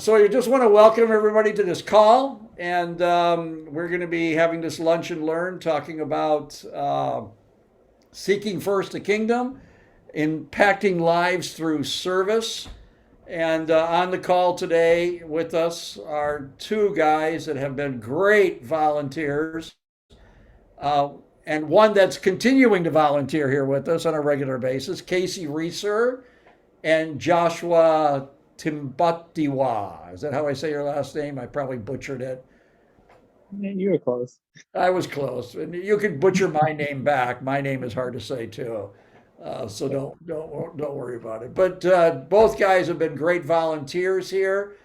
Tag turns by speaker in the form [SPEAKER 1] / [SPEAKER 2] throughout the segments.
[SPEAKER 1] So I just want to welcome everybody to this call, and we're going to be having this lunch and learn, talking about seeking first the kingdom, impacting lives through service. And on the call today with us are two guys that have been great volunteers, uh, and one that's continuing to volunteer here with us on a regular basis, Casey Reeser and Joshua Timbatiwa. Is that how I say your last name? I probably butchered it.
[SPEAKER 2] Yeah, you were close.
[SPEAKER 1] I was close, and you could butcher my name back. My name is hard to say too, so
[SPEAKER 2] Yeah.
[SPEAKER 1] don't worry about it. But both guys have been great volunteers here.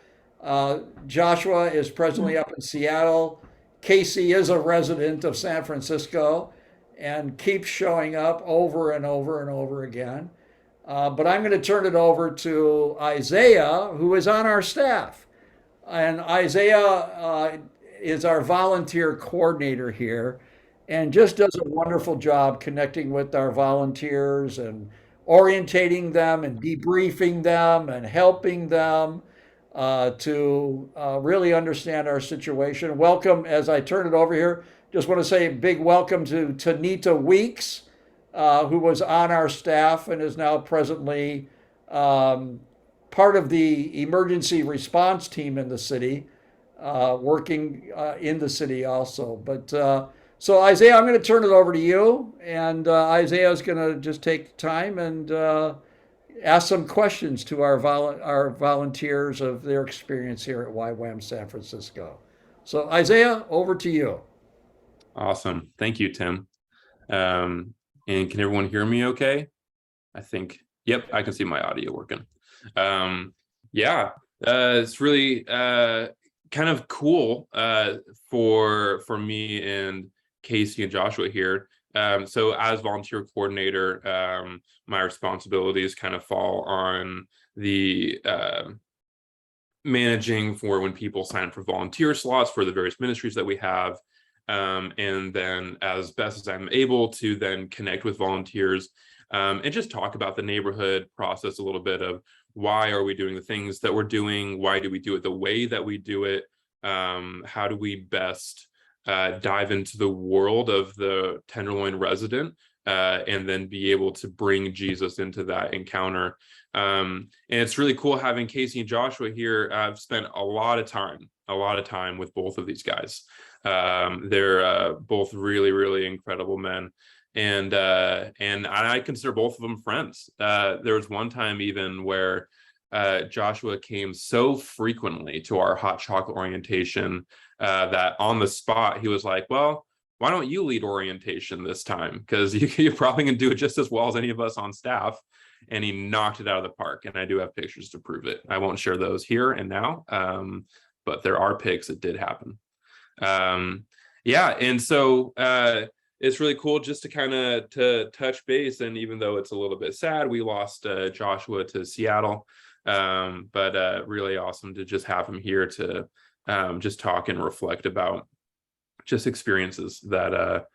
[SPEAKER 1] Joshua is presently up in Seattle. Casey is a resident of San Francisco, and keeps showing up over and over and over again. But I'm going to turn it over to Isaiah, who is on our staff. And Isaiah is our volunteer coordinator here and just does a wonderful job connecting with our volunteers and orientating them and debriefing them and helping them to really understand our situation. Welcome, as I turn it over here, just want to say a big welcome to Tanita Weeks, who was on our staff and is now presently um, part of the emergency response team in the city, working in the city also. But so, Isaiah, I'm going to turn it over to you, and Isaiah is going to just take time and ask some questions to our volunteers of their experience here at YWAM San Francisco. So, Isaiah, over to you.
[SPEAKER 3] Awesome. Thank you, Tim. Um, and can everyone hear me okay? I think, yep, I can see my audio working. Um, yeah, it's really kind of cool for me and Casey and Joshua here. So as volunteer coordinator, my responsibilities kind of fall on the managing for when people sign up for volunteer slots for the various ministries that we have. And then as best as I'm able to then connect with volunteers and just talk about the neighborhood process a little bit of why are we doing the things that we're doing? Why do we do it the way that we do it? How do we best dive into the world of the Tenderloin resident and then be able to bring Jesus into that encounter? And it's really cool having Casey and Joshua here. I've spent a lot of time with both of these guys. They're both really, really incredible men. And I consider both of them friends. There was one time even where Joshua came so frequently to our hot chocolate orientation that on the spot he was like, well, why don't you lead orientation this time? Because you're probably going to do it just as well as any of us on staff. And he knocked it out of the park. And I do have pictures to prove it. I won't share those here and now, but there are pics. It did happen. Yeah, and so it's really cool just to kind of to touch base. And even though it's a little bit sad, we lost Joshua to Seattle, but really awesome to just have him here to just talk and reflect about just experiences that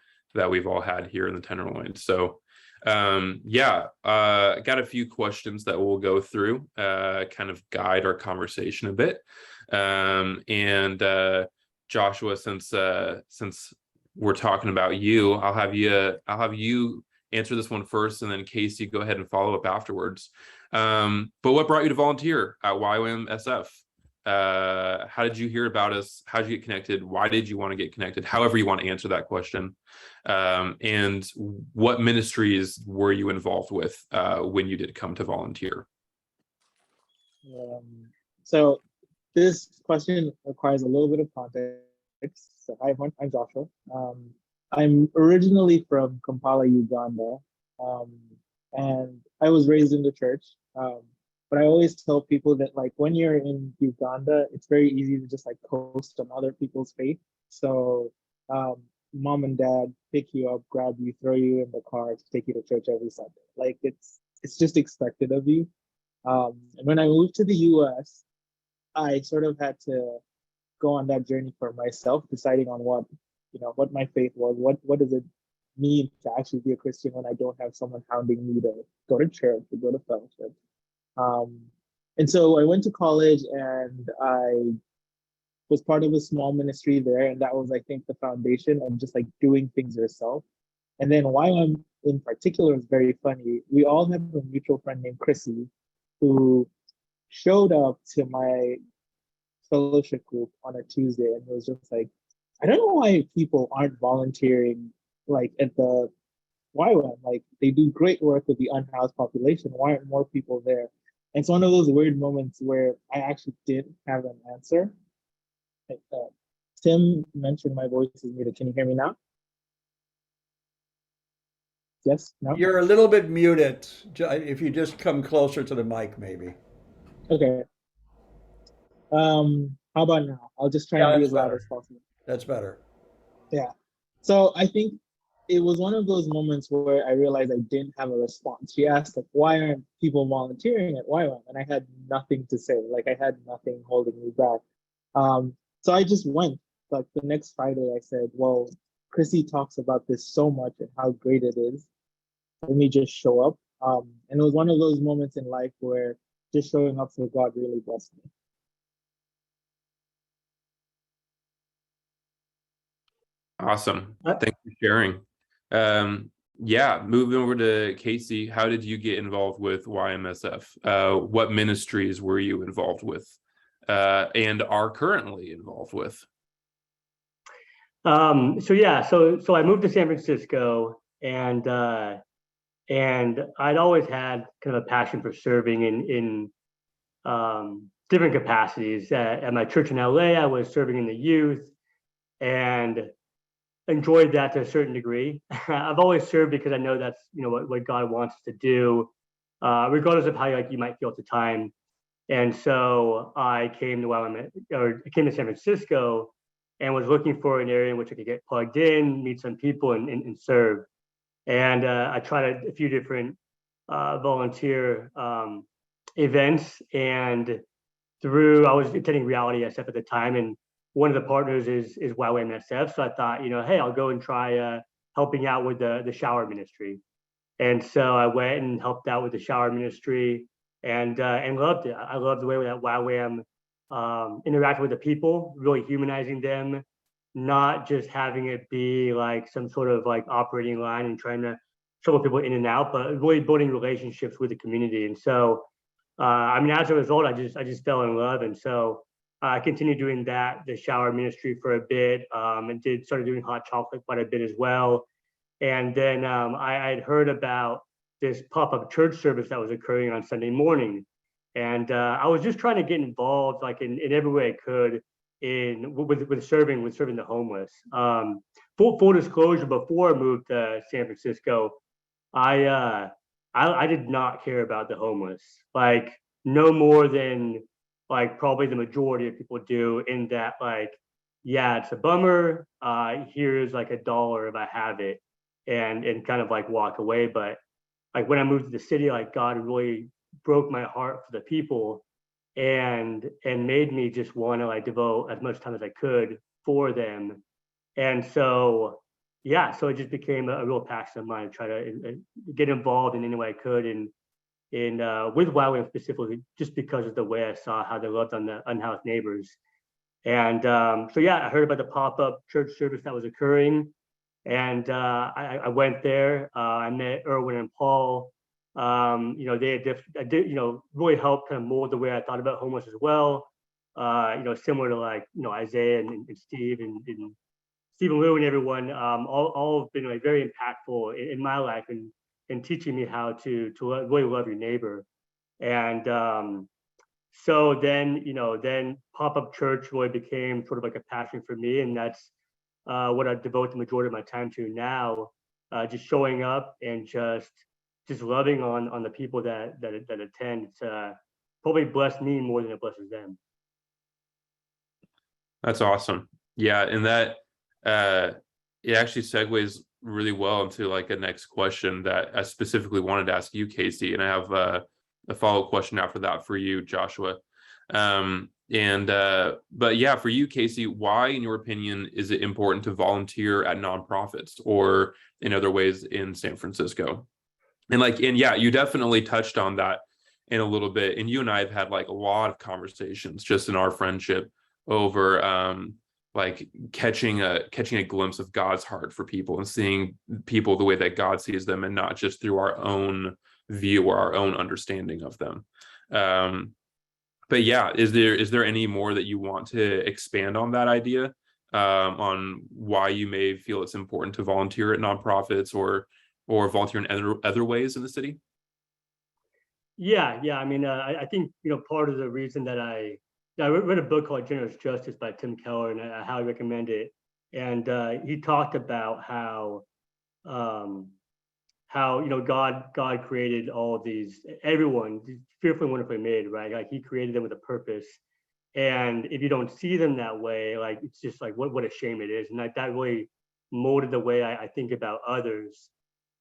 [SPEAKER 3] we've all had here in the Tenderloin. So yeah, got a few questions that we'll go through, kind of guide our conversation a bit. And Joshua, since we're talking about you, I'll have you answer this one first, and then Casey, go ahead and follow up afterwards. But what brought you to volunteer at YWAM-SF? How did you hear about us? How did you get connected? Why did you want to get connected? However you want to answer that question. And what ministries were you involved with when you did come to volunteer?
[SPEAKER 2] So this question requires a little bit of context. So I'm Joshua. I'm originally from Kampala, Uganda, and I was raised in the church. But I always tell people that like when you're in Uganda, it's very easy to just like coast on other people's faith. So mom and dad pick you up, grab you, throw you in the car to take you to church every Sunday. Like it's just expected of you. And when I moved to the US, I sort of had to go on that journey for myself, deciding on what my faith was, what does it mean to actually be a Christian when I don't have someone hounding me to go to church, to go to fellowship. Um, And so I went to college and I was part of a small ministry there. And that was, I think, the foundation of just like doing things yourself. And then YWAM in particular is very funny. We all have a mutual friend named Chrissy who showed up to my fellowship group on a Tuesday and was just like, I don't know why people aren't volunteering like at the YWAM. Like they do great work with the unhoused population. Why aren't more people there? And it's one of those weird moments where I actually didn't have an answer. Like, Tim mentioned my voice is muted. Can you hear me now? Yes? No?
[SPEAKER 1] You're a little bit muted. If you just come closer to the mic, maybe.
[SPEAKER 2] Okay. How about now? I'll just try
[SPEAKER 1] Yeah,
[SPEAKER 2] and be
[SPEAKER 1] that's
[SPEAKER 2] as loud
[SPEAKER 1] better.
[SPEAKER 2] as possible.
[SPEAKER 1] That's better.
[SPEAKER 2] Yeah. So I think it was one of those moments where I realized I didn't have a response. She asked, like, why aren't people volunteering at YWAM? And I had nothing to say. Like I had nothing holding me back. So I just went. Like the next Friday, I said, well, Chrissy talks about this so much and how great it is. Let me just show up. And it was one of those moments in life where just showing up for God really blessed me.
[SPEAKER 3] Awesome. Thanks for sharing. Yeah, moving over to Casey, how did you get involved with YMSF? What ministries were you involved with and are currently involved with?
[SPEAKER 4] So I moved to San Francisco, and I'd always had kind of a passion for serving in different capacities. At my church in LA, I was serving in the youth and enjoyed that to a certain degree. I've always served because I know that's what God wants us to do, regardless of how you might feel at the time. And so I came to San Francisco and was looking for an area in which I could get plugged in, meet some people, and serve. And I tried a few different volunteer events, and I was attending Reality SF at the time, and one of the partners is YWAM. So I thought, hey, I'll go and try helping out with the shower ministry. And so I went and helped out with the shower ministry, and loved it. I loved the way that YWAM interacted with the people, really humanizing them, not just having it be like some sort of like operating line and trying to shuttle people in and out, but really building relationships with the community. And so, as a result, I just fell in love, and so I continued doing the shower ministry for a bit, and started doing hot chocolate quite a bit as well. And then I had heard about this pop-up church service that was occurring on Sunday morning, and I was just trying to get involved, like in every way I could, with serving the homeless. Full disclosure: before I moved to San Francisco, I did not care about the homeless, like no more than like probably the majority of people do. In that, like, yeah, it's a bummer. Here's like $1 if I have it, and kind of like walk away. But like when I moved to the city, like God really broke my heart for the people, and made me just want to like devote as much time as I could for them. And so so it just became a real passion of mine to try to get involved in any way I could, and with YWAM specifically, just because of the way I saw how they loved on the unhoused neighbors. And I heard about the pop-up church service that was occurring, and I went there. I met Erwin and Paul. They really helped kind of mold the way I thought about homeless as well. Similar to like Isaiah and Steve and Stephen Liu and everyone. All have been like very impactful in my life and teaching me how to really love your neighbor. And so then pop-up church really became sort of like a passion for me, and that's what I devote the majority of my time to now. Just showing up and just loving on the people that attend. It's probably blessed me more than it blesses them.
[SPEAKER 3] That's awesome. Yeah, and that it actually segues really well into like a next question that I specifically wanted to ask you, Casey, and I have a follow-up question after that for you, Joshua. But yeah, for you, Casey, why, in your opinion, is it important to volunteer at nonprofits or in other ways in San Francisco? And yeah, you definitely touched on that in a little bit. And you and I have had like a lot of conversations just in our friendship over like catching a glimpse of God's heart for people and seeing people the way that God sees them, and not just through our own view or our own understanding of them. But yeah, is there any more that you want to expand on that idea, on why you may feel it's important to volunteer at nonprofits or volunteer in other ways in the city?
[SPEAKER 4] Yeah. I mean, I think, part of the reason that I read a book called Generous Justice by Tim Keller, and I highly recommend it. And he talked about how God created all of these, everyone fearfully and wonderfully made, right? Like he created them with a purpose. And if you don't see them that way, like it's just like what a shame it is. And like that really molded the way I think about others,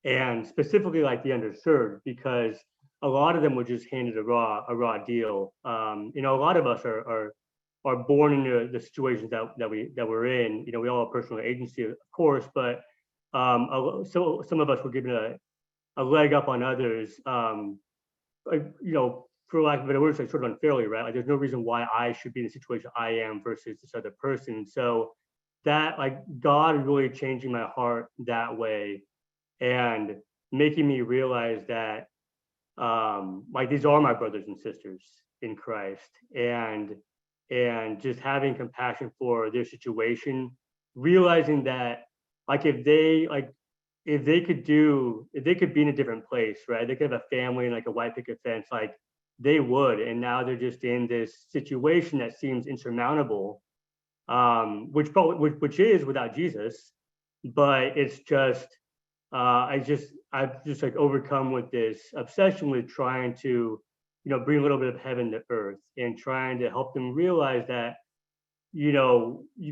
[SPEAKER 4] and specifically like the underserved, because a lot of them were just handed a raw deal. A lot of us are born into the situations that we're in. We all have personal agency, of course, but so some of us were given a leg up on others. For lack of a better word, like sort of unfairly, right? Like there's no reason why I should be in the situation I am versus this other person. So that, like, God really changing my heart that way and making me realize that like these are my brothers and sisters in Christ, and just having compassion for their situation, realizing that like if they could be in a different place, right? They could have a family and like a white picket fence, like they would, and now they're just in this situation that seems insurmountable, which is without Jesus, but it's just I've just like overcome with this obsession with trying to, bring a little bit of heaven to earth, and trying to help them realize that, you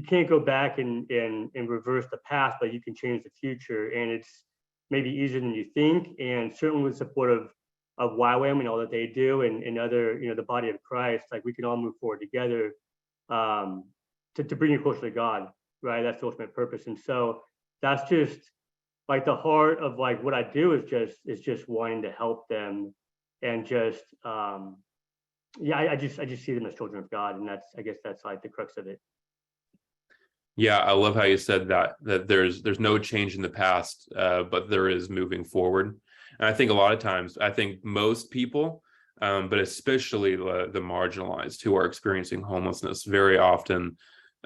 [SPEAKER 4] can't go back and reverse the past, but you can change the future. And it's maybe easier than you think. And certainly with support of YWAM and all that they do, and other, the body of Christ, like we can all move forward together to bring you closer to God, right? That's the ultimate purpose. And so that's just like the heart of like what I do is just wanting to help them, and just I just see them as children of God, and I guess that's like the crux of it.
[SPEAKER 3] Yeah, I love how you said that there's no change in the past, but there is moving forward. And I think a lot of times, I think most people, but especially the marginalized who are experiencing homelessness, very often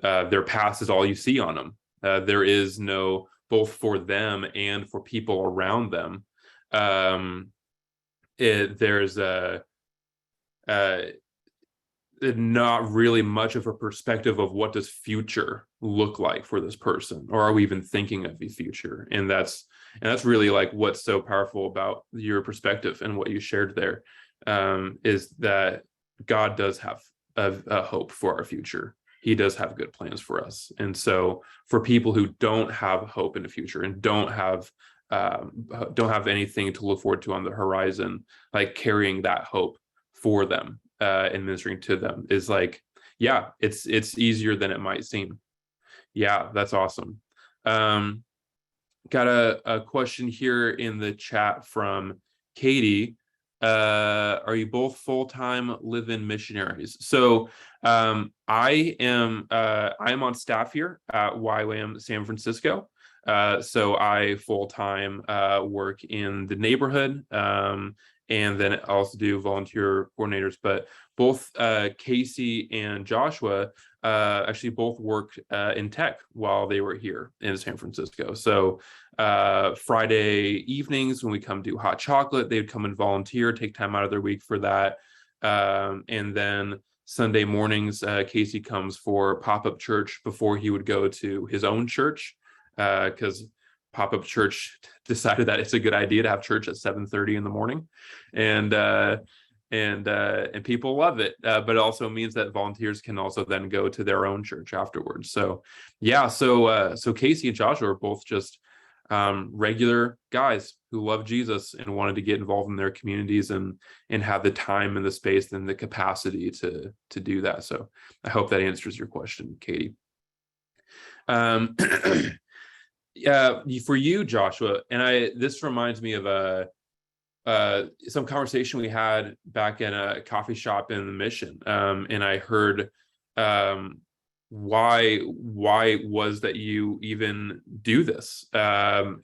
[SPEAKER 3] their past is all you see on them. There is no, both for them and for people around them, there's not really much of a perspective of what does future look like for this person, or are we even thinking of the future? And that's really like what's so powerful about your perspective and what you shared there, is that God does have a hope for our future. He does have good plans for us. And so for people who don't have hope in the future and don't have anything to look forward to on the horizon, like carrying that hope for them and ministering to them is like, yeah, it's easier than it might seem. Yeah, that's awesome. Got a question here in the chat from Katie. Are you both full-time live-in missionaries? So I am on staff here at YWAM San Francisco. So I full-time work in the neighborhood, and then also do volunteer coordinators. But both Casey and Joshua actually both worked in tech while they were here in San Francisco. So Friday evenings when we come do hot chocolate, they'd come and volunteer, take time out of their week for that. And then Sunday mornings, Casey comes for pop-up church before he would go to his own church, because pop-up church decided that it's a good idea to have church at 7:30 in the morning, and people love it. But it also means that volunteers can also then go to their own church afterwards. So yeah, so Casey and Joshua are both just regular guys who love Jesus and wanted to get involved in their communities and have the time and the space and the capacity to do that. So I hope that answers your question, Katie. Yeah, for you, Joshua, and this reminds me of some conversation we had back in a coffee shop in the Mission, and I heard why was that you even do this, and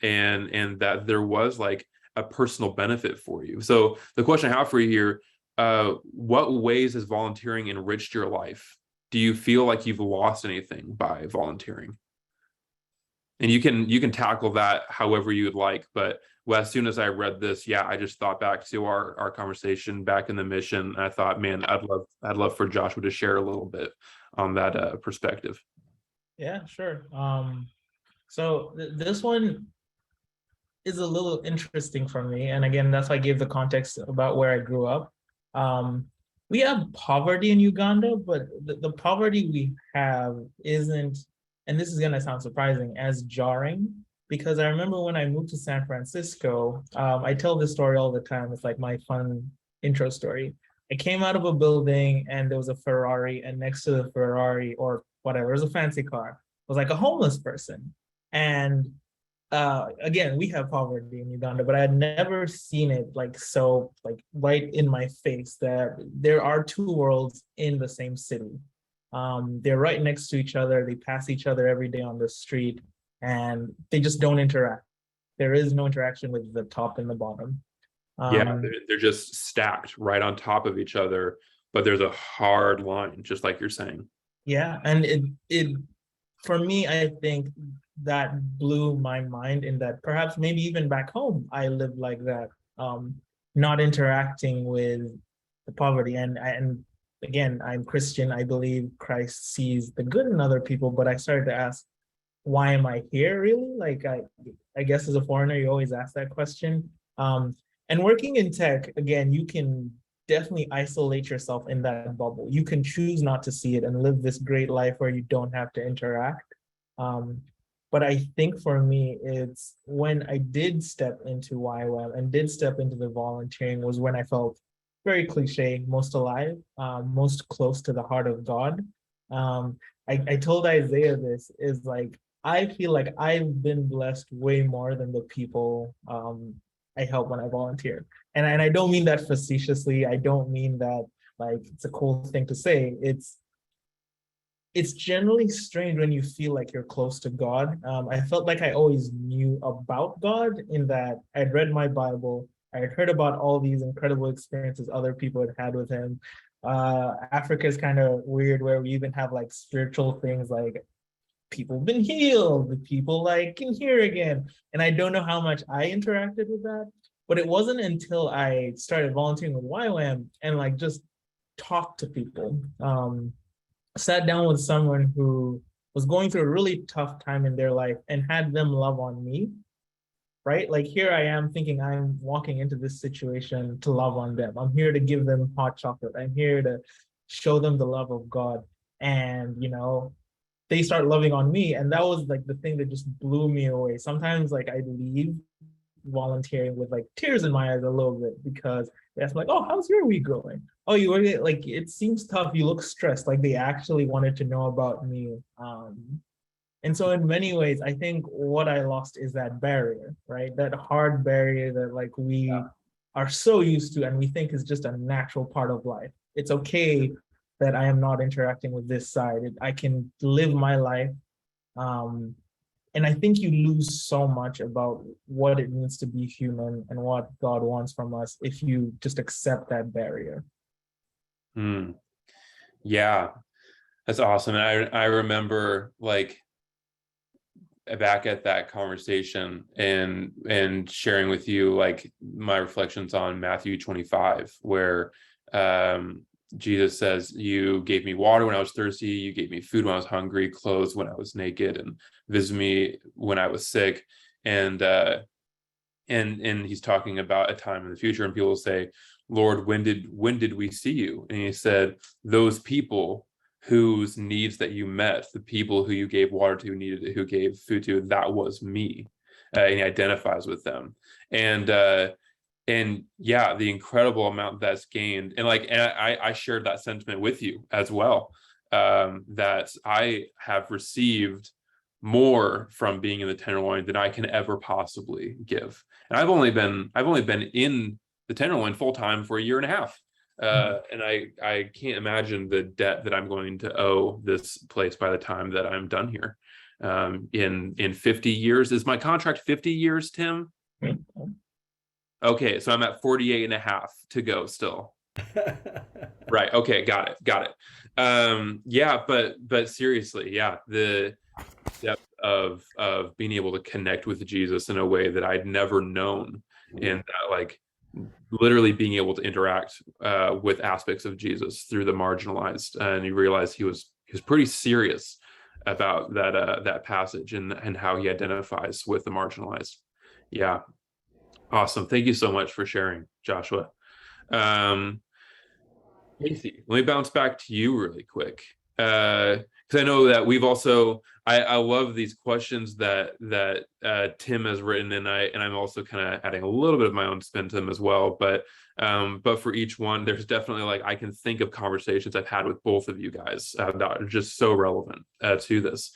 [SPEAKER 3] that there was like a personal benefit for you. So the question I have for you here, what ways has volunteering enriched your life? Do you feel like you've lost anything by volunteering? And you can tackle that however you would like, but well, as soon as I read this, yeah, I just thought back to our conversation back in the Mission. And I thought, man, I'd love for Joshua to share a little bit on that perspective.
[SPEAKER 5] Yeah, sure. So this one is a little interesting for me, and again, that's why I gave the context about where I grew up. We have poverty in Uganda, but the poverty we have isn't, and this is gonna sound surprising, as jarring, because I remember when I moved to San Francisco, I tell this story all the time. It's like my fun intro story. I came out of a building and there was a Ferrari, and next to the Ferrari, or whatever, it was a fancy car, was like a homeless person. And again, we have poverty in Uganda, but I had never seen it like so, like right in my face, that there are two worlds in the same city. They're right next to each other. They pass each other every day on the street, and they just don't interact. There is no interaction with the top and the bottom.
[SPEAKER 3] Yeah, they're just stacked right on top of each other, but there's a hard line, just like you're saying.
[SPEAKER 5] Yeah, and it for me, I think that blew my mind, in that perhaps maybe even back home I lived like that, not interacting with the poverty. And again, I'm Christian. I believe Christ sees the good in other people, but I started to ask, why am I here really? Like I guess as a foreigner, you always ask that question. And working in tech, again, you can definitely isolate yourself in that bubble. You can choose not to see it and live this great life where you don't have to interact. But I think for me, it's when I did step into YWAM and did step into the volunteering was when I felt very cliche, most alive, most close to the heart of God. I told Isaiah this, is like, I feel like I've been blessed way more than the people I help when I volunteer. And I don't mean that facetiously. I don't mean that like it's a cool thing to say. It's generally strange when you feel like you're close to God. I felt like I always knew about God, in that I'd read my Bible. I had heard about all these incredible experiences other people had had with him. Africa is kind of weird, where we even have like spiritual things, like people been healed, people like can hear again. And I don't know how much I interacted with that, but it wasn't until I started volunteering with YWAM and like just talked to people, sat down with someone who was going through a really tough time in their life and had them love on me, right? Like here I am thinking I'm walking into this situation to love on them. I'm here to give them hot chocolate. I'm here to show them the love of God. And, they start loving on me. And that was like the thing that just blew me away. Sometimes like I leave volunteering with like tears in my eyes a little bit, because they ask like, oh, how's your week going? Oh, you were like, it seems tough. You look stressed. Like they actually wanted to know about me. And so in many ways, I think what I lost is that barrier, right? That hard barrier that like we are so used to and we think is just a natural part of life. It's okay that I am not interacting with this side. I can live my life. And I think you lose so much about what it means to be human and what God wants from us if you just accept that barrier.
[SPEAKER 3] Yeah, that's awesome. And I remember like back at that conversation and sharing with you like my reflections on Matthew 25, where Jesus says, you gave me water when I was thirsty, you gave me food when I was hungry, clothes when I was naked, and visited me when I was sick. And he's talking about a time in the future, and people say, Lord, when did we see you? And he said, those people whose needs that you met, the people who you gave water to, who gave food to, that was me. And he identifies with them. And yeah, the incredible amount that's gained. And I shared that sentiment with you as well, that I have received more from being in the Tenderloin than I can ever possibly give. And I've only been in the Tenderloin full time for a year and a half. And I can't imagine the debt that I'm going to owe this place by the time that I'm done here. In 50 years, is my contract 50 years, Tim? Okay, so I'm at 48 and a half to go still. Right. Okay. Got it. Yeah, but seriously, yeah, the depth of being able to connect with Jesus in a way that I'd never known, and that, like, literally being able to interact with aspects of Jesus through the marginalized, and you realize he was pretty serious about that passage and how he identifies with the marginalized. Yeah. Awesome. Thank you so much for sharing, Joshua. Casey, let me bounce back to you really quick, because I know that we've also, I love these questions that Tim has written, and I'm also kind of adding a little bit of my own spin to them as well. But for each one, there's definitely, like, I can think of conversations I've had with both of you guys that are just so relevant to this.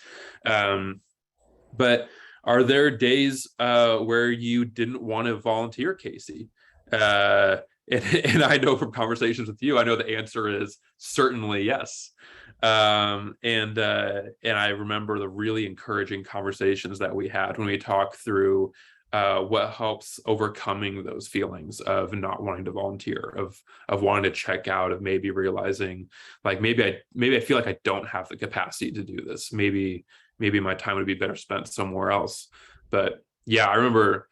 [SPEAKER 3] But are there days where you didn't want to volunteer, Casey? And I know from conversations with you, I know the answer is certainly yes. And I remember the really encouraging conversations that we had when we talked through what helps overcoming those feelings of not wanting to volunteer, of wanting to check out, of maybe realizing, like, maybe I feel like I don't have the capacity to do this. Maybe my time would be better spent somewhere else. But yeah, I remember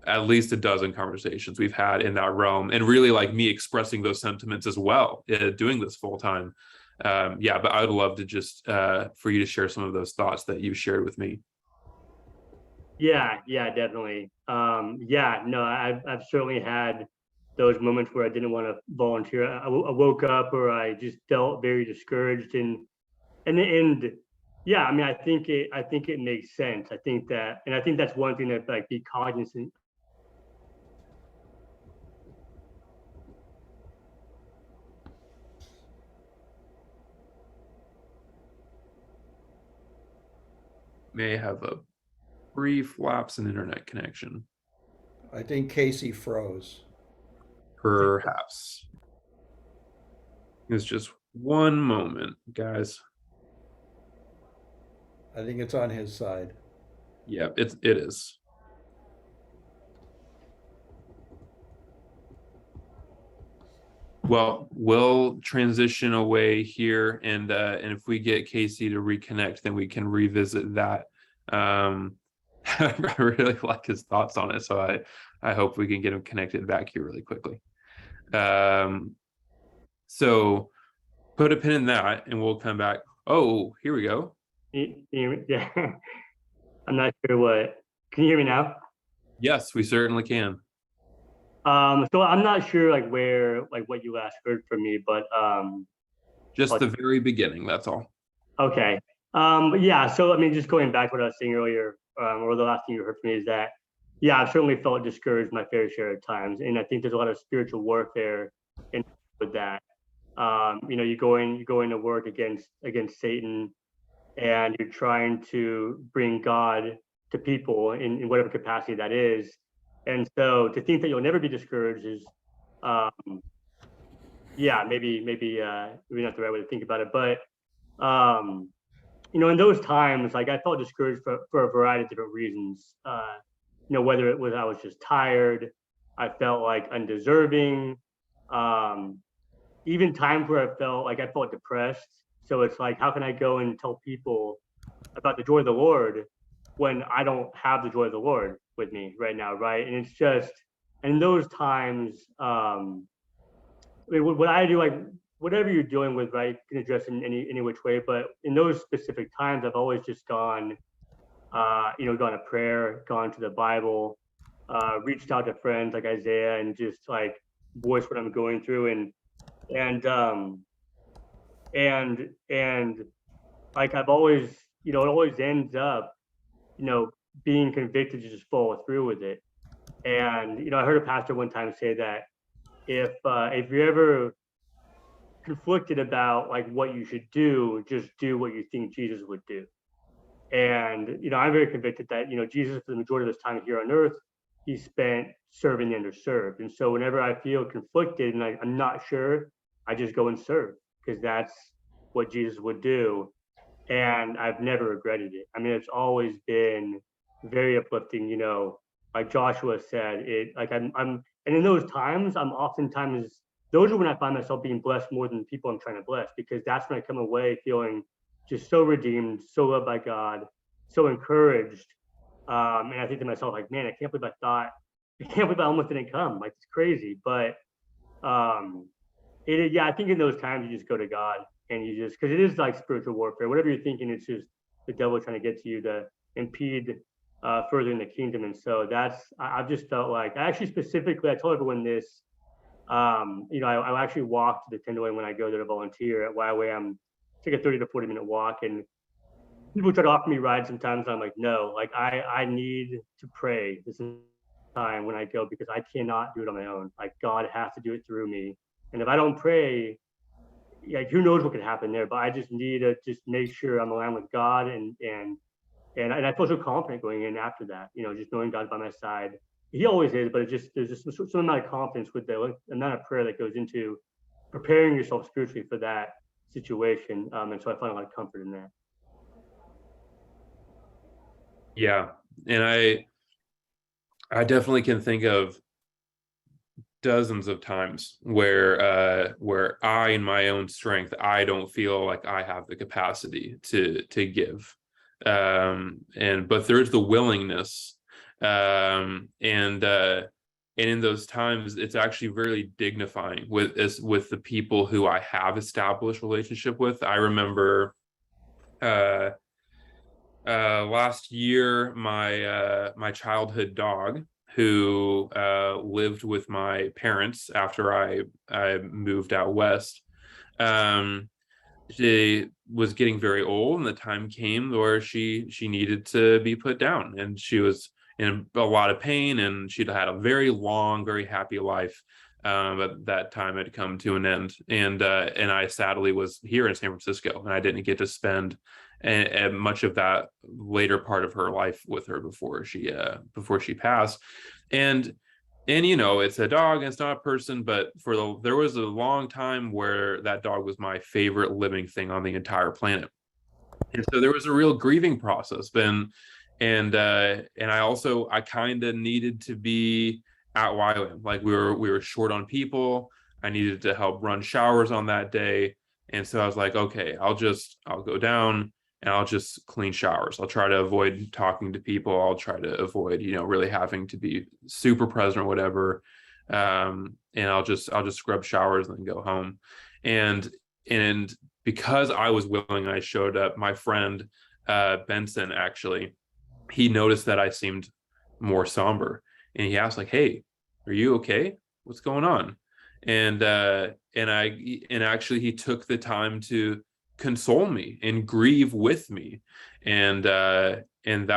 [SPEAKER 3] at least a dozen conversations we've had in that realm, and really, like, me expressing those sentiments as well, doing this full time. Yeah, but I would love to just for you to share some of those thoughts that you shared with me.
[SPEAKER 4] Yeah, definitely. Yeah, no, I've certainly had those moments where I didn't want to volunteer. I woke up, or I just felt very discouraged, and yeah, I mean, I think it makes sense. I think that's one thing that, like, be cognizant.
[SPEAKER 3] May have a brief lapse in internet connection.
[SPEAKER 1] I think Casey froze.
[SPEAKER 3] Perhaps. It's just one moment, guys.
[SPEAKER 1] I think it's on his side.
[SPEAKER 3] Yeah, it is. Well, we'll transition away here, and if we get Casey to reconnect, then we can revisit that. I really like his thoughts on it, so I hope we can get him connected back here really quickly. So put a pin in that, and we'll come back. Oh, here we go.
[SPEAKER 4] Yeah, I'm not sure what. Can you hear me now?
[SPEAKER 3] Yes, we certainly can.
[SPEAKER 4] So I'm not sure, like, what you last heard from me, but
[SPEAKER 3] Just the very beginning, that's all.
[SPEAKER 4] okay. But yeah, so I mean, just going back to what I was saying earlier, or the last thing you heard from me is that, yeah, I've certainly felt discouraged my fair share of times, and I think there's a lot of spiritual warfare with that. You know, you're going to work against Satan, and you're trying to bring God to people in whatever capacity that is. And so to think that you'll never be discouraged is, yeah, maybe not the right way to think about it. But you know, in those times, like, I felt discouraged for a variety of different reasons. You know, whether it was I was just tired, I felt like undeserving, even times where I felt depressed. So it's like, how can I go and tell people about the joy of the Lord when I don't have the joy of the Lord with me right now, right? And it's just, in those times, I mean, what I do, like, whatever you're dealing with, right, you can address in any which way. But in those specific times, I've always just gone, you know, gone to prayer, gone to the Bible, reached out to friends like Isaiah, and just, like, voiced what I'm going through, and like, I've always, you know, it always ends up, you know, being convicted to just follow through with it. And, you know, I heard a pastor one time say that if you're ever conflicted about, like, what you should do, just do what you think Jesus would do. And, you know, I'm very convicted that, you know, Jesus, for the majority of his time here on earth, he spent serving the underserved. And so whenever I feel conflicted and I'm not sure, I just go and serve, because that's what Jesus would do. And I've never regretted it. I mean, it's always been very uplifting, you know, like Joshua said, it like and in those times, I'm oftentimes, those are when I find myself being blessed more than the people I'm trying to bless, because that's when I come away feeling just so redeemed, so loved by God, so encouraged. And I think to myself, like, man, I can't believe I almost didn't come. Like, it's crazy. But yeah, I think in those times you just go to God, and you just, because it is like spiritual warfare. Whatever you're thinking, it's just the devil trying to get to you to impede further in the kingdom. And so I've just felt like, I told everyone this, you know, I actually walk to the Tenderloin when I go there to volunteer at YWAM. Take a 30 to 40 minute walk, and people try to offer me rides sometimes. I'm like, no, like I need to pray this time when I go, because I cannot do it on my own. Like, God has to do it through me. And if I don't pray, like, who knows what could happen there. But I just need to just make sure I'm aligned with God, and I feel so confident going in after that, you know, just knowing God's by my side. He always is, but there's just some amount of confidence with the amount of prayer that goes into preparing yourself spiritually for that situation. And so I find a lot of comfort in that.
[SPEAKER 3] Yeah. And I definitely can think of dozens of times where I, in my own strength, I don't feel like I have the capacity to give. But there's the willingness. And in those times, it's actually very dignifying with the people who I have established relationship with. I remember last year, my childhood dog, who lived with my parents after I moved out west, she was getting very old, and the time came where she needed to be put down, and she was in a lot of pain, and she'd had a very long, very happy life. But that time had come to an end, and I sadly was here in San Francisco, and I didn't get to spend much of that later part of her life with her before she passed. And you know, it's a dog and it's not a person, but there was a long time where that dog was my favorite living thing on the entire planet. And so there was a real grieving process. And I kind of needed to be at YWAM. Like, we were short on people. I needed to help run showers on that day. And so I was like, okay, I'll go down and I'll just clean showers. I'll try to avoid talking to people. I'll try to avoid, you know, really having to be super present or whatever. And I'll just scrub showers and then go home. And because I was willing, I showed up. My friend Benson, actually, he noticed that I seemed more somber, and he asked, like, "Hey, are you okay? What's going on?" And actually he took the time to console me and grieve with me, and that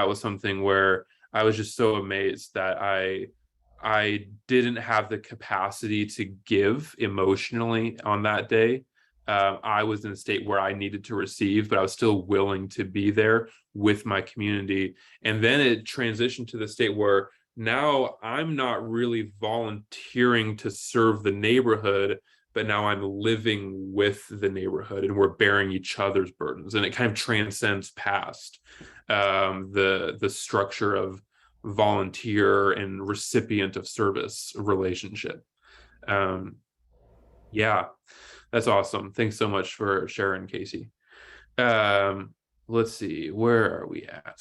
[SPEAKER 3] was something where I was just so amazed that I didn't have the capacity to give emotionally on that day. I was in a state where I needed to receive, but I was still willing to be there with my community. And then it transitioned to the state where now I'm not really volunteering to serve the neighborhood, but now I'm living with the neighborhood, and we're bearing each other's burdens. And it kind of transcends past the structure of volunteer and recipient of service relationship. Yeah, that's awesome. Thanks so much for sharing, Casey. Let's see, where are we at?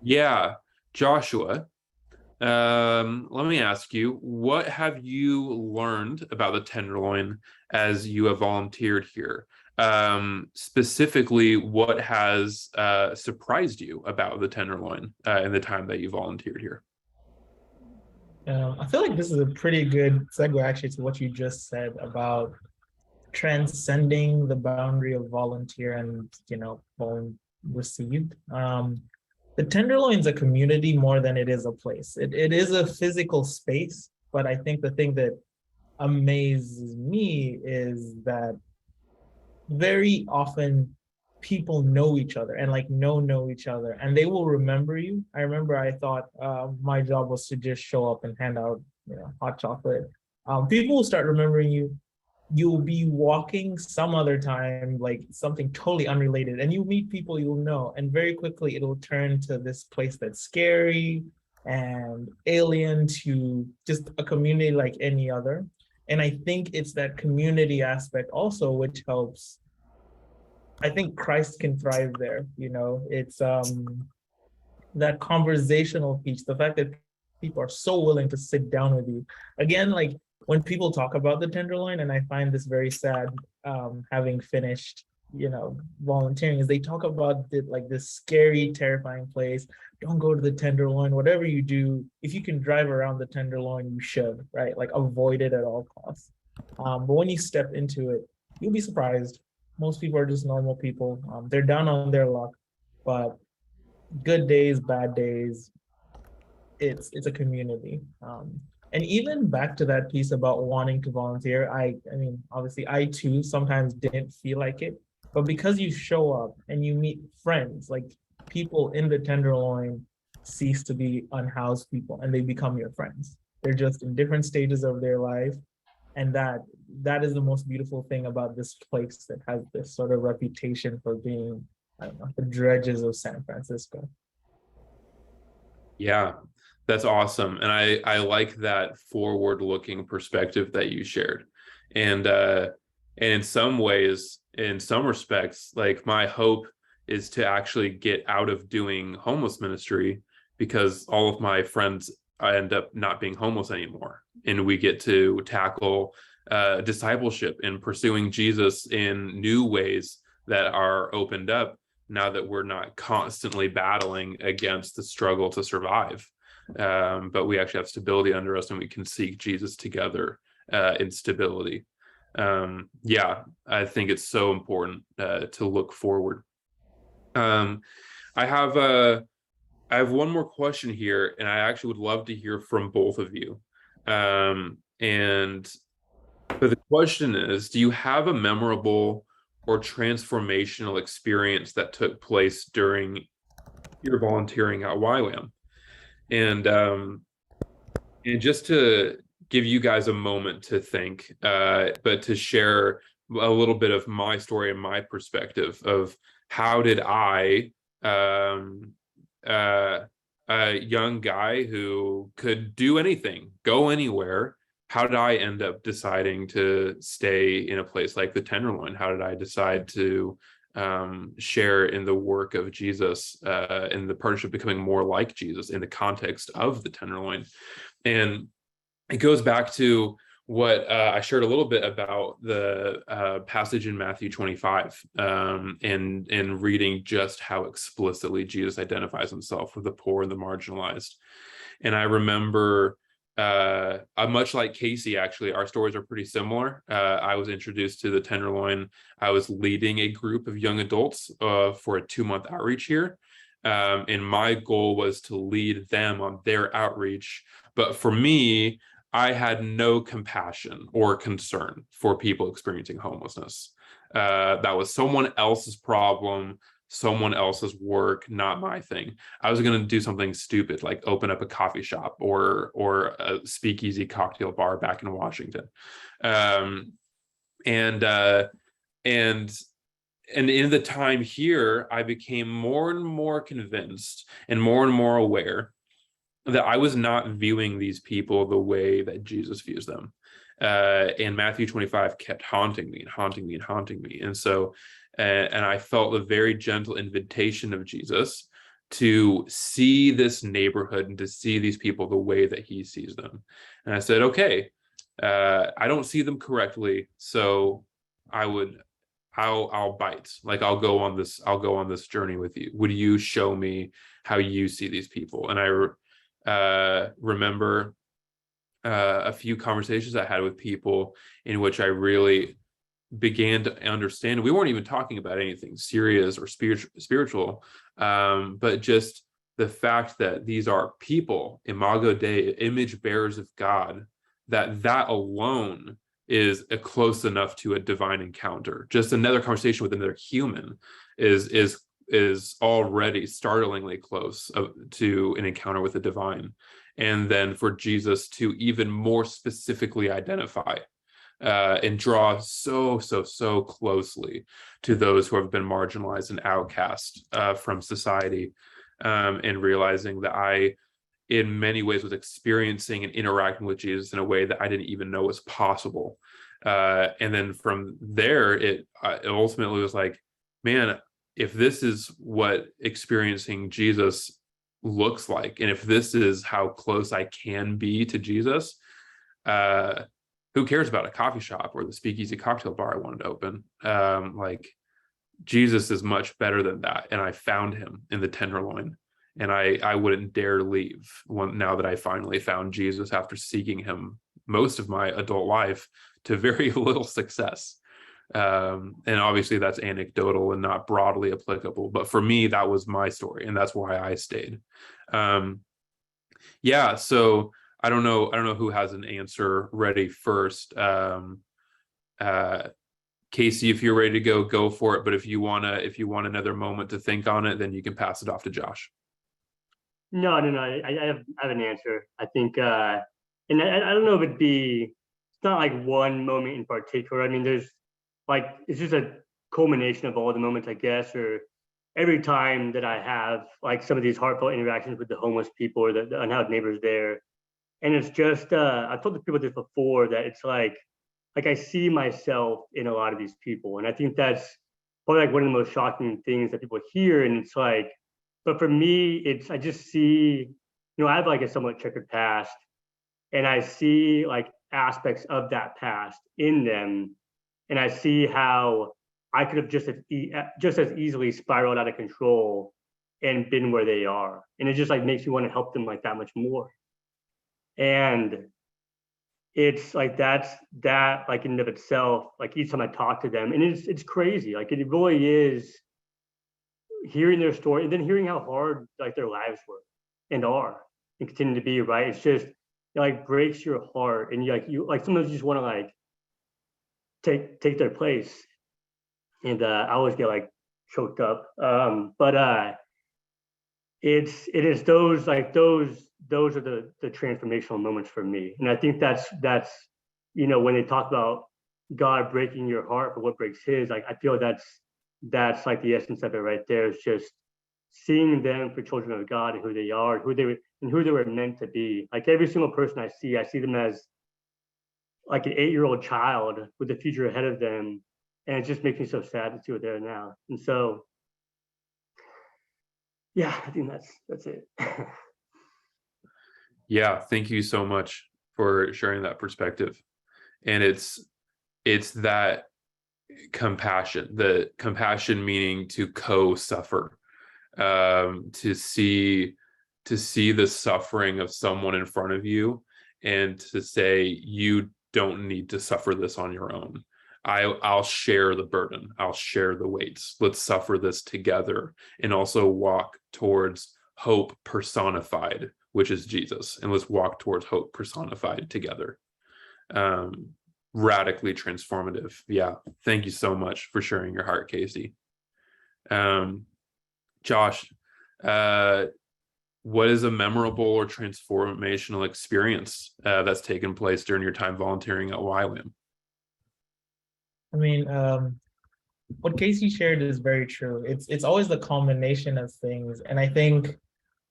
[SPEAKER 3] Yeah, Joshua, let me ask you, what have you learned about the Tenderloin as you have volunteered here? Specifically, what has surprised you about the Tenderloin in the time that you volunteered here?
[SPEAKER 5] I feel like this is a pretty good segue actually to what you just said about transcending the boundary of volunteer and, you know, received. The Tenderloin's a community more than it is a place. It is a physical space, but I think the thing that amazes me is that very often people know each other and like know each other, and they will remember you. I remember I thought my job was to just show up and hand out, hot chocolate. People will start remembering you. You'll be walking some other time, like something totally unrelated, and you meet people you'll know, and very quickly it'll turn to this place that's scary and alien to just a community like any other. And I think it's that community aspect also which helps. I think Christ can thrive there. It's that conversational piece, the fact that people are so willing to sit down with you. Again, like when people talk about the Tenderloin, and I find this very sad, having finished, volunteering, is they talk about it like this scary, terrifying place. Don't go to the Tenderloin. Whatever you do, if you can drive around the Tenderloin, you should, right? Like avoid it at all costs. But when you step into it, you'll be surprised. Most people are just normal people. They're down on their luck, but good days, bad days, it's a community. And even back to that piece about wanting to volunteer, I mean, obviously I too sometimes didn't feel like it, but because you show up and you meet friends, like people in the Tenderloin cease to be unhoused people and they become your friends. They're just in different stages of their life. And that is the most beautiful thing about this place that has this sort of reputation for being, I don't know, the dredges of San Francisco.
[SPEAKER 3] Yeah, that's awesome. And I like that forward-looking perspective that you shared. And in some ways, in some respects, like my hope is to actually get out of doing homeless ministry, because all of my friends end up not being homeless anymore. And we get to tackle discipleship and pursuing Jesus in new ways that are opened up now that we're not constantly battling against the struggle to survive. But we actually have stability under us, and we can seek Jesus together in stability. Yeah, I think it's so important to look forward. I have one more question here, and I actually would love to hear from both of you. But the question is, do you have a memorable or transformational experience that took place during your volunteering at YWAM? And just to give you guys a moment to think, but to share a little bit of my story and my perspective of how did I, a young guy who could do anything, go anywhere, how did I end up deciding to stay in a place like the Tenderloin? How did I decide to share in the work of Jesus, in the partnership becoming more like Jesus in the context of the Tenderloin? And it goes back to what I shared a little bit about the passage in Matthew 25, and reading just how explicitly Jesus identifies himself with the poor and the marginalized. And I remember, much like Casey, actually, our stories are pretty similar. I was introduced to the Tenderloin. I was leading a group of young adults for a 2-month outreach here. And my goal was to lead them on their outreach. But for me, I had no compassion or concern for people experiencing homelessness. That was someone else's problem, someone else's work, not my thing. I was going to do something stupid like open up a coffee shop or a speakeasy cocktail bar back in Washington. And in the time here, I became more and more convinced and more aware that I was not viewing these people the way that Jesus views them. And Matthew 25 kept haunting me. And so, and I felt the very gentle invitation of Jesus to see this neighborhood and to see these people the way that he sees them. And I said, okay, I don't see them correctly, so I'll bite. Like I'll go on this journey with you. Would you show me how you see these people? And I remember a few conversations I had with people in which I really began to understand. We weren't even talking about anything serious or spiritual, but just the fact that these are people, imago Dei, image bearers of God, that alone is close enough to a divine encounter. Just another conversation with another human is already startlingly close to an encounter with the divine. And then for Jesus to even more specifically identify and draw so closely to those who have been marginalized and outcast from society, and realizing that I, in many ways, was experiencing and interacting with Jesus in a way that I didn't even know was possible. And then from there, it ultimately was like, man, if this is what experiencing Jesus looks like, and if this is how close I can be to Jesus, who cares about a coffee shop or the speakeasy cocktail bar I wanted to open? Like, Jesus is much better than that. And I found him in the Tenderloin. And I wouldn't dare leave now that I finally found Jesus after seeking him most of my adult life to very little success. And obviously that's anecdotal and not broadly applicable. But for me, that was my story. And that's why I stayed. Yeah, so I don't know who has an answer ready first. Casey, if you're ready to go for it. But if you want another moment to think on it, then you can pass it off to Josh.
[SPEAKER 4] No. I have an answer. I think, and I don't know if it's not like one moment in particular. I mean, there's like, it's just a culmination of all the moments, I guess, or every time that I have like some of these heartfelt interactions with the homeless people or the unhoused neighbors there. And it's just, I've told the people this before, that it's like I see myself in a lot of these people. And I think that's probably like one of the most shocking things that people hear. And it's like, but for me, I just see, I have like a somewhat checkered past, and I see like aspects of that past in them. And I see how I could have just as easily spiraled out of control and been where they are. And it just like makes me want to help them like that much more. And it's like that like in and of itself, like each time I talk to them, and it's crazy. Like it really is, hearing their story and then hearing how hard like their lives were and are and continue to be, right? It's just, it like breaks your heart, and you sometimes you just want to like take their place. And I always get like choked up. But it is those are the transformational moments for me. And I think that's when they talk about God breaking your heart for what breaks his, like I feel that's like the essence of it right there. Is just seeing them for children of God and who they are, who they were meant to be. Like every single person I see them as like an 8-year-old child with the future ahead of them. And it just makes me so sad to see what they're now. And so, yeah, I think that's it.
[SPEAKER 3] Yeah, thank you so much for sharing that perspective. And it's that compassion, the compassion meaning to co-suffer, to see the suffering of someone in front of you, and to say, you don't need to suffer this on your own. I'll share the burden. I'll share the weights. Let's suffer this together, and also walk towards hope personified, which is Jesus. And let's walk towards hope personified together. Radically transformative. Yeah. Thank you so much for sharing your heart, Casey. Josh, what is a memorable or transformational experience that's taken place during your time volunteering at YWAM?
[SPEAKER 5] I mean, what Casey shared is very true. It's always the combination of things. And I think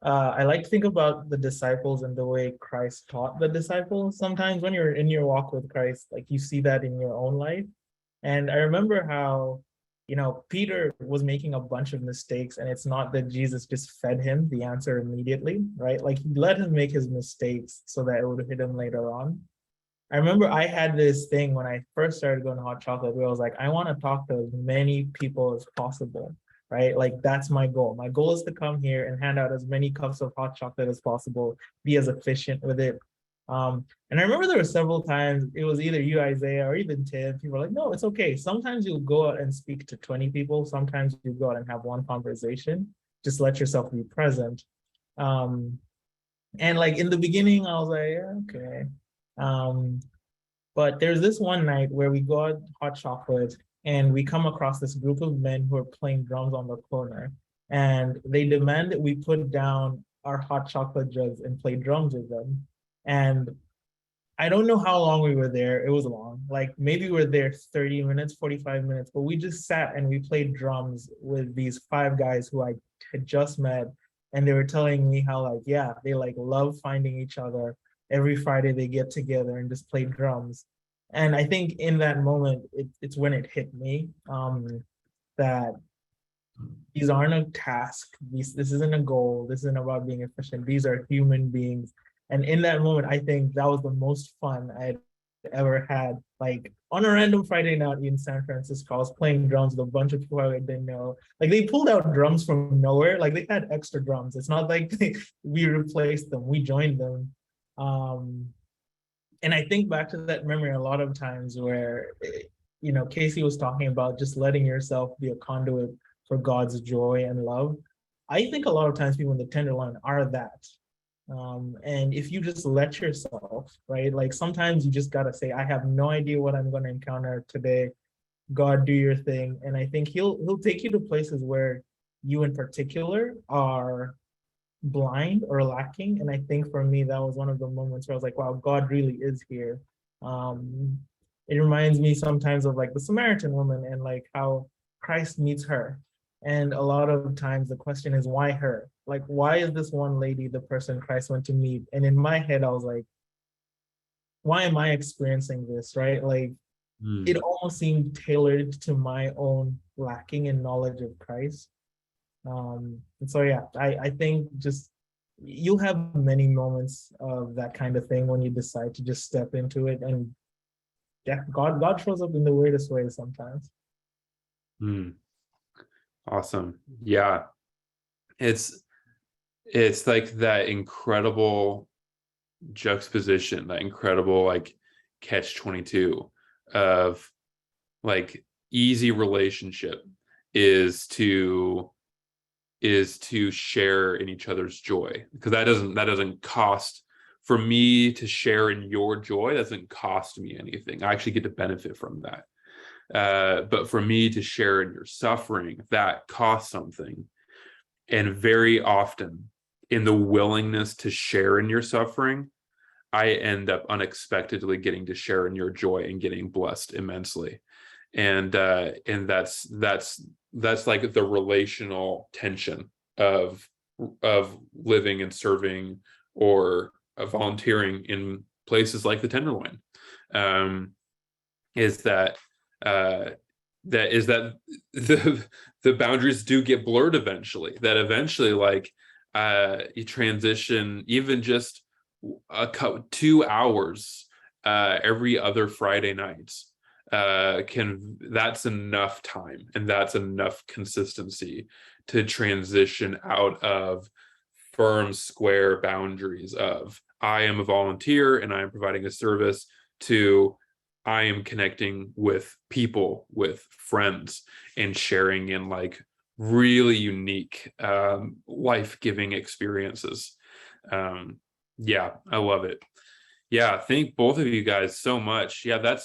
[SPEAKER 5] I like to think about the disciples and the way Christ taught the disciples. Sometimes when you're in your walk with Christ, like you see that in your own life. And I remember how, Peter was making a bunch of mistakes, and it's not that Jesus just fed him the answer immediately, right? Like he let him make his mistakes so that it would hit him later on. I remember I had this thing when I first started going to Hot Chocolate where I was like, I want to talk to as many people as possible, right? Like that's my goal. My goal is to come here and hand out as many cups of hot chocolate as possible, be as efficient with it. And I remember there were several times it was either you, Isaiah, or even Tim. People were like, no, it's okay. Sometimes you'll go out and speak to 20 people. Sometimes you go out and have one conversation. Just let yourself be present. And like in the beginning, I was like, yeah, okay. But there's this one night where we go out hot chocolate and we come across this group of men who are playing drums on the corner. And they demand that we put down our hot chocolate jugs and play drums with them. And I don't know how long we were there. It was long. Like maybe we were there 30 minutes, 45 minutes, but we just sat and we played drums with these 5 guys who I had just met. And they were telling me how like, yeah, they like love finding each other. Every Friday they get together and just play drums. And I think in that moment, it's when it hit me that these aren't a task. This isn't a goal. This isn't about being efficient. These are human beings. And in that moment, I think that was the most fun I'd ever had. Like on a random Friday night in San Francisco, I was playing drums with a bunch of people I didn't know. Like they pulled out drums from nowhere. Like they had extra drums. It's not like we replaced them. We joined them. And I think back to that memory a lot of times where, you know, Casey was talking about just letting yourself be a conduit for God's joy and love. I think a lot of times people in the Tenderloin are that. And if you just let yourself, right? Like sometimes you just gotta say, I have no idea what I'm gonna encounter today. God, do your thing. And I think he'll take you to places where you in particular are blind or lacking. And I think for me, that was one of the moments where I was like, wow, God really is here. It reminds me sometimes of like the Samaritan woman and like how Christ meets her. And a lot of times the question is, why her? Like, why is this one lady the person Christ went to meet? And in my head, I was like, why am I experiencing this, right? Like, it almost seemed tailored to my own lacking in knowledge of Christ. And so, yeah, I think just you'll have many moments of that kind of thing when you decide to just step into it. And yeah, God shows up in the weirdest ways sometimes.
[SPEAKER 3] Awesome. Yeah. It's like that incredible juxtaposition, that incredible like catch-22 of like easy relationship is to share in each other's joy, because that doesn't cost, for me to share in your joy doesn't cost me anything. I actually get to benefit from that. But for me to share in your suffering, that costs something. And very often in the willingness to share in your suffering, I end up unexpectedly getting to share in your joy and getting blessed immensely. And that's like the relational tension of living and serving or volunteering in places like the Tenderloin. Is that the boundaries do get blurred eventually, that eventually like you transition even just 2 hours every other Friday night. That's enough time and that's enough consistency to transition out of firm square boundaries of I am a volunteer and I am providing a service to I am connecting with people, with friends, and sharing in like really unique life-giving experiences. Yeah, I love it. Yeah, thank both of you guys so much. Yeah, that's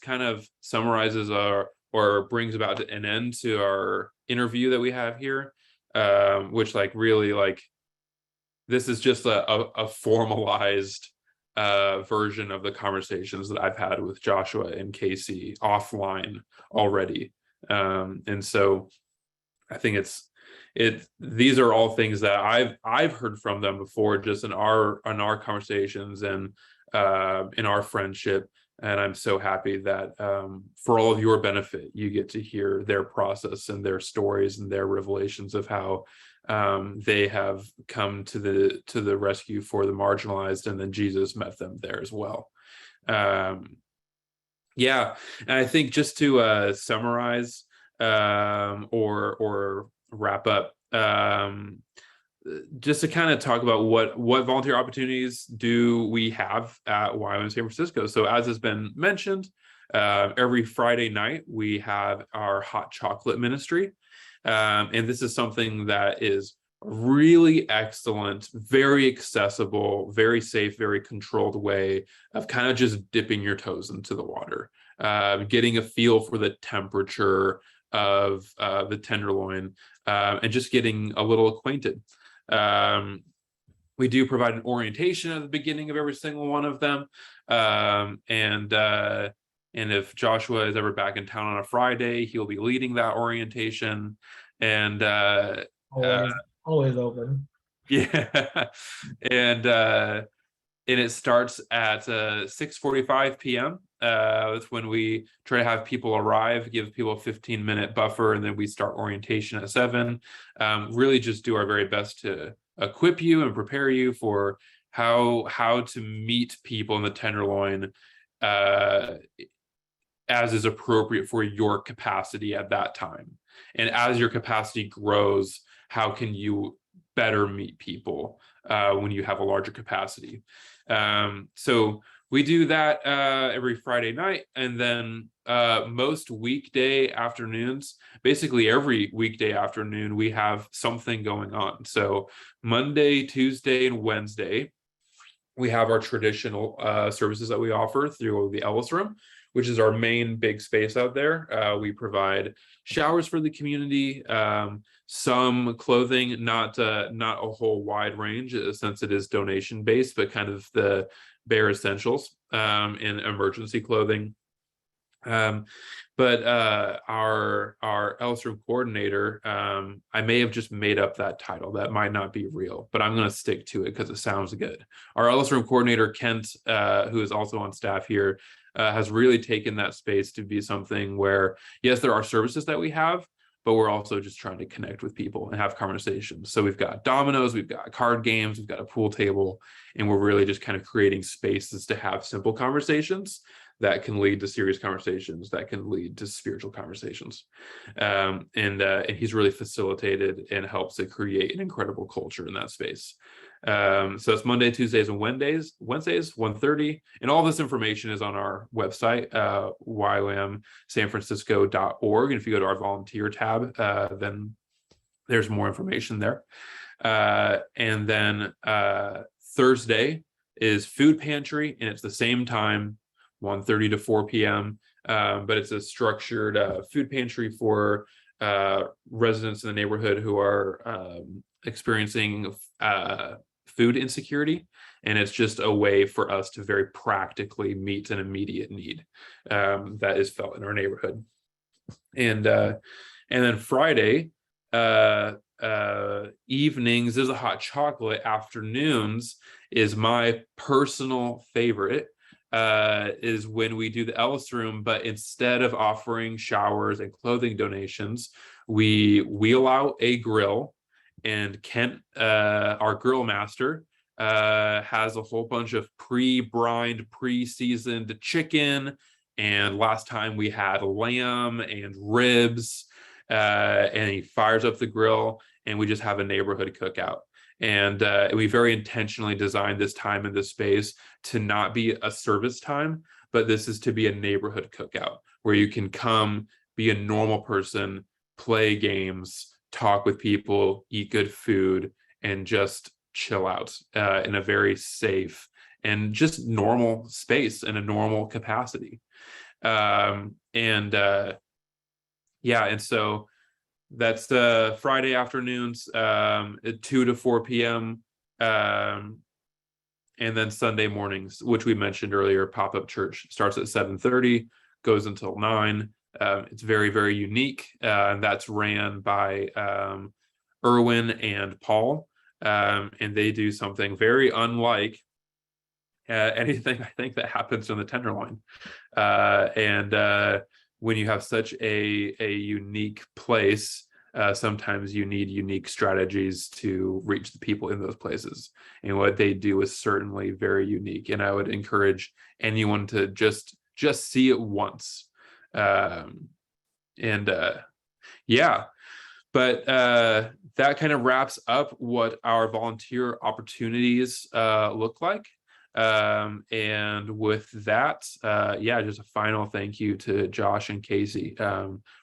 [SPEAKER 3] kind of summarizes or brings about an end to our interview that we have here, which like really like this is just a formalized version of the conversations that I've had with Joshua and Casey offline already. And so I think these are all things that I've heard from them before, just in our conversations and in our friendship. And I'm so happy that for all of your benefit, you get to hear their process and their stories and their revelations of how they have come to the rescue for the marginalized, and then Jesus met them there as well. Yeah, and I think just to summarize or wrap up, just to kind of talk about what volunteer opportunities do we have at YWAM San Francisco. So as has been mentioned, every Friday night we have our hot chocolate ministry. And this is something that is really excellent, very accessible, very safe, very controlled way of kind of just dipping your toes into the water, getting a feel for the temperature of the tenderloin, and just getting a little acquainted. We do provide an orientation at the beginning of every single one of them. And if Joshua is ever back in town on a Friday, he'll be leading that orientation. And
[SPEAKER 5] Always open.
[SPEAKER 3] yeah, and it starts at 6:45 p.m. That's when we try to have people arrive, give people a 15-minute buffer, and then we start orientation at 7. Really just do our very best to equip you and prepare you for how to meet people in the Tenderloin as is appropriate for your capacity at that time. And as your capacity grows, how can you better meet people when you have a larger capacity? So we do that every Friday night, and then most weekday afternoons, basically every weekday afternoon, we have something going on. So Monday, Tuesday, and Wednesday, we have our traditional services that we offer through the Ellis Room, which is our main big space out there. We provide showers for the community, some clothing, not a whole wide range since it is donation based, but kind of the bare essentials and emergency clothing. But our Ellis Room coordinator, I may have just made up that title. That might not be real, but I'm going to stick to it because it sounds good. Our Ellis Room coordinator, Kent, who is also on staff here, has really taken that space to be something where, yes, there are services that we have, but we're also just trying to connect with people and have conversations. So we've got dominoes, we've got card games, we've got a pool table, and we're really just kind of creating spaces to have simple conversations that can lead to serious conversations, that can lead to spiritual conversations. And he's really facilitated and helps to create an incredible culture in that space. So it's Monday, Tuesdays, and Wednesdays, 1:30. And all this information is on our website, YWAMSanFrancisco.org. And if you go to our volunteer tab, then there's more information there. And then Thursday is food pantry, and it's the same time, 1:30 to 4 p.m. But it's a structured food pantry for residents in the neighborhood who are experiencing food insecurity. And it's just a way for us to very practically meet an immediate need that is felt in our neighborhood. And then Friday evenings is a hot chocolate. Afternoons is my personal favorite. Is when we do the Ellis Room, but instead of offering showers and clothing donations, we wheel out a grill, and Kent, our grill master, has a whole bunch of pre-brined, pre-seasoned chicken, and last time we had lamb and ribs, and he fires up the grill, and we just have a neighborhood cookout. And we very intentionally designed this time and this space to not be a service time, but this is to be a neighborhood cookout where you can come, be a normal person, play games, talk with people, eat good food, and just chill out in a very safe and just normal space in a normal capacity. And so that's Friday afternoons at 2 to 4 p.m. And then Sunday mornings, which we mentioned earlier, pop-up church starts at 7:30, goes until 9. It's very, very unique. And that's ran by Erwin and Paul. And they do something very unlike anything I think that happens in the Tenderloin. When you have such a unique place, sometimes you need unique strategies to reach the people in those places. And what they do is certainly very unique. And I would encourage anyone to just see it once. But that kind of wraps up what our volunteer opportunities look like. And with that, just a final thank you to Josh and Casey.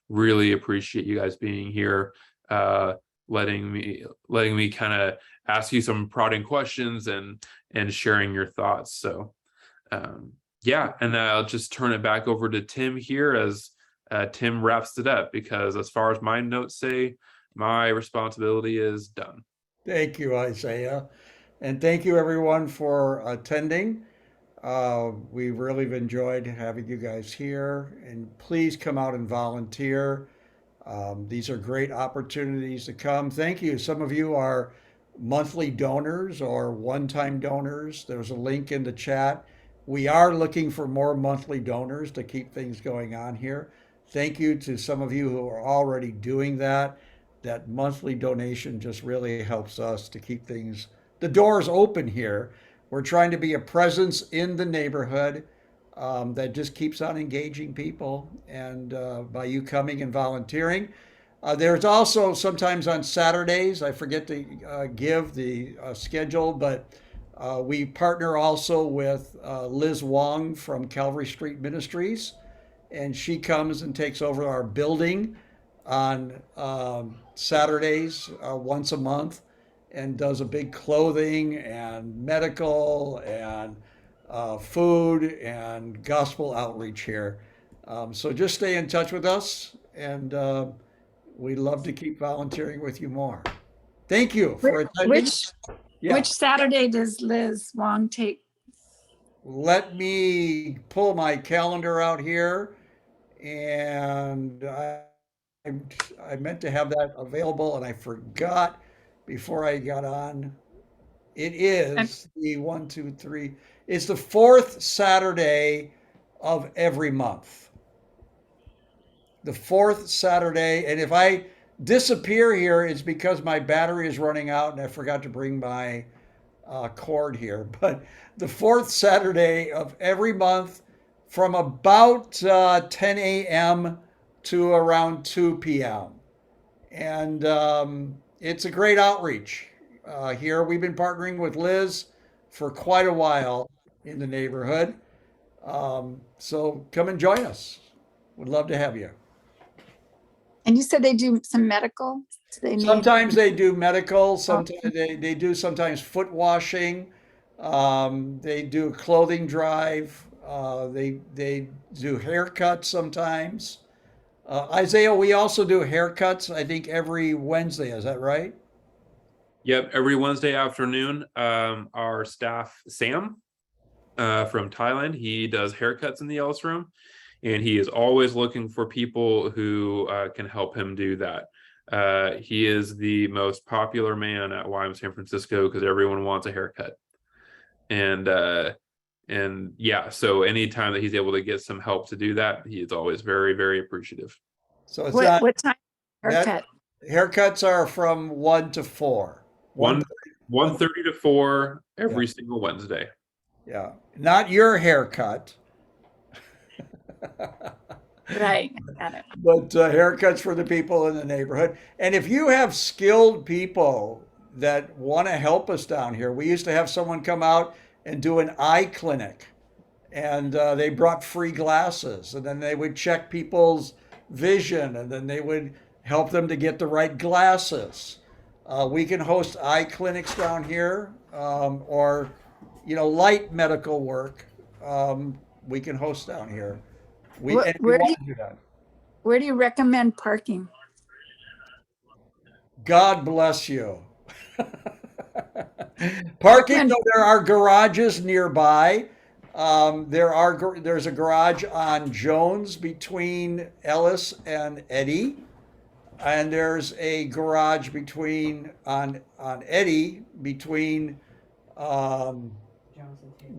[SPEAKER 3] Really appreciate you guys being here. letting me kind of ask you some prodding questions and sharing your thoughts. So yeah, and I'll just turn it back over to Tim here as Tim wraps it up, because as far as my notes say, my responsibility is done.
[SPEAKER 1] Thank you, Isaiah. And thank you, everyone, for attending. We really have enjoyed having you guys here. And please come out and volunteer. These are great opportunities to come. Thank you. Some of you are monthly donors or one-time donors. There's a link in the chat. We are looking for more monthly donors to keep things going on here. Thank you to some of you who are already doing that. That monthly donation just really helps us to keep things, the doors open here. We're trying to be a presence in the neighborhood that just keeps on engaging people. And by you coming and volunteering, there's also sometimes on Saturdays, I forget to give the schedule, but we partner also with Liz Wong from Calvary Street Ministries, and she comes and takes over our building on Saturdays once a month and does a big clothing and medical and food and gospel outreach here. So just stay in touch with us, and we'd love to keep volunteering with you more. Thank you for attending. Yeah.
[SPEAKER 6] Which Saturday does Liz Wong take?
[SPEAKER 1] Let me pull my calendar out here, and I meant to have that available, and I forgot before I got on. It is the 1, 2, 3. It's the fourth Saturday of every month. The fourth Saturday, and if I disappear here, it's because my battery is running out and I forgot to bring my cord here. But the fourth Saturday of every month from about 10 a.m. to around 2 p.m. And it's a great outreach here. We've been partnering with Liz for quite a while in the neighborhood. So come and join us. Would love to have you.
[SPEAKER 6] And you said they do some medical? Do they need?
[SPEAKER 1] Sometimes they do medical, sometimes they do sometimes foot washing. They do a clothing drive. They do haircuts sometimes. Isaiah, we also do haircuts, I think every Wednesday. Is that right?
[SPEAKER 3] Yep, every Wednesday afternoon, our staff, Sam, from Thailand, he does haircuts in the Ellis room, and he is always looking for people who can help him do that. He is the most popular man at YWAM San Francisco because everyone wants a haircut. And yeah, so anytime that he's able to get some help to do that, he is always very, very appreciative.
[SPEAKER 1] So it's not
[SPEAKER 6] What time
[SPEAKER 1] that
[SPEAKER 6] haircut?
[SPEAKER 1] haircuts are from 1 to 4.
[SPEAKER 3] 1:30 to 4 every single Wednesday.
[SPEAKER 1] Yeah, not your haircut.
[SPEAKER 6] Right, got it.
[SPEAKER 1] But haircuts for the people in the neighborhood. And if you have skilled people that want to help us down here, we used to have someone come out and do an eye clinic, and they brought free glasses, and then they would check people's vision, and then they would help them to get the right glasses. We can host eye clinics down here, or light medical work. We can host down here. We want to do that.
[SPEAKER 6] Where do you recommend parking?
[SPEAKER 1] God bless you. Parking, though, there are garages nearby. There's a garage on Jones between Ellis and Eddy, and there's a garage on Eddy between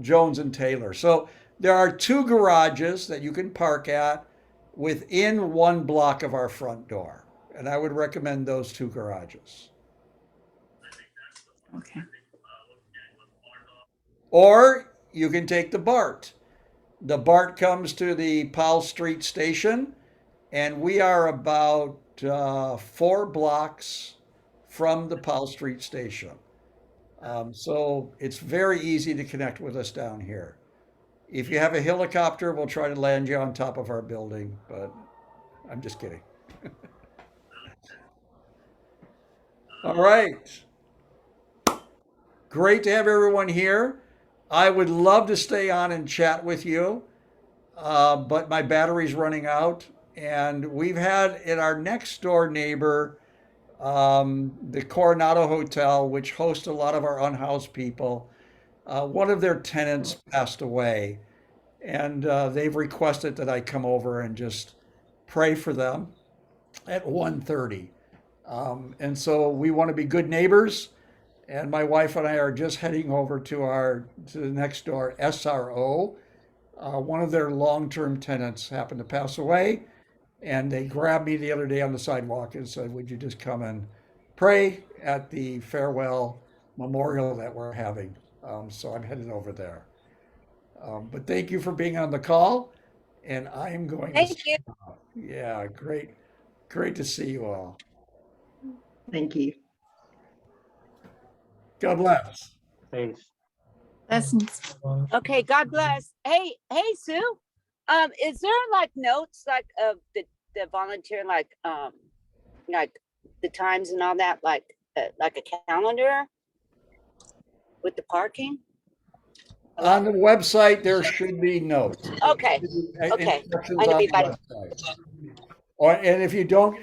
[SPEAKER 1] Jones and Taylor. So there are 2 garages that you can park at within 1 block of our front door, and I would recommend those 2 garages.
[SPEAKER 6] Okay.
[SPEAKER 1] Or you can take the BART. The BART comes to the Powell Street station, and we are about 4 blocks from the Powell Street station. So it's very easy to connect with us down here. If you have a helicopter, we'll try to land you on top of our building, but I'm just kidding. All right. Great to have everyone here. I would love to stay on and chat with you, but my battery's running out. And we've had in our next door neighbor, the Coronado Hotel, which hosts a lot of our unhoused people. One of their tenants passed away, and they've requested that I come over and just pray for them at 1:30. And so we want to be good neighbors. And my wife and I are just heading over to the next door SRO. One of their long-term tenants happened to pass away, and they grabbed me the other day on the sidewalk and said, "Would you just come and pray at the farewell memorial that we're having?" So I'm headed over there. But thank you for being on the call, and I am going to.
[SPEAKER 7] Thank you.
[SPEAKER 1] Yeah, great to see you all.
[SPEAKER 8] Thank you.
[SPEAKER 1] God bless.
[SPEAKER 4] Thanks.
[SPEAKER 6] Lessons.
[SPEAKER 7] Okay, God bless. Hey, Sue. Is there like notes like of the volunteer like the times and all that like a calendar with the parking?
[SPEAKER 1] On the website, there should be notes.
[SPEAKER 7] Okay. Okay.
[SPEAKER 1] Instructions
[SPEAKER 7] I know
[SPEAKER 1] on the
[SPEAKER 7] everybody-
[SPEAKER 1] website. Or, and if you don't,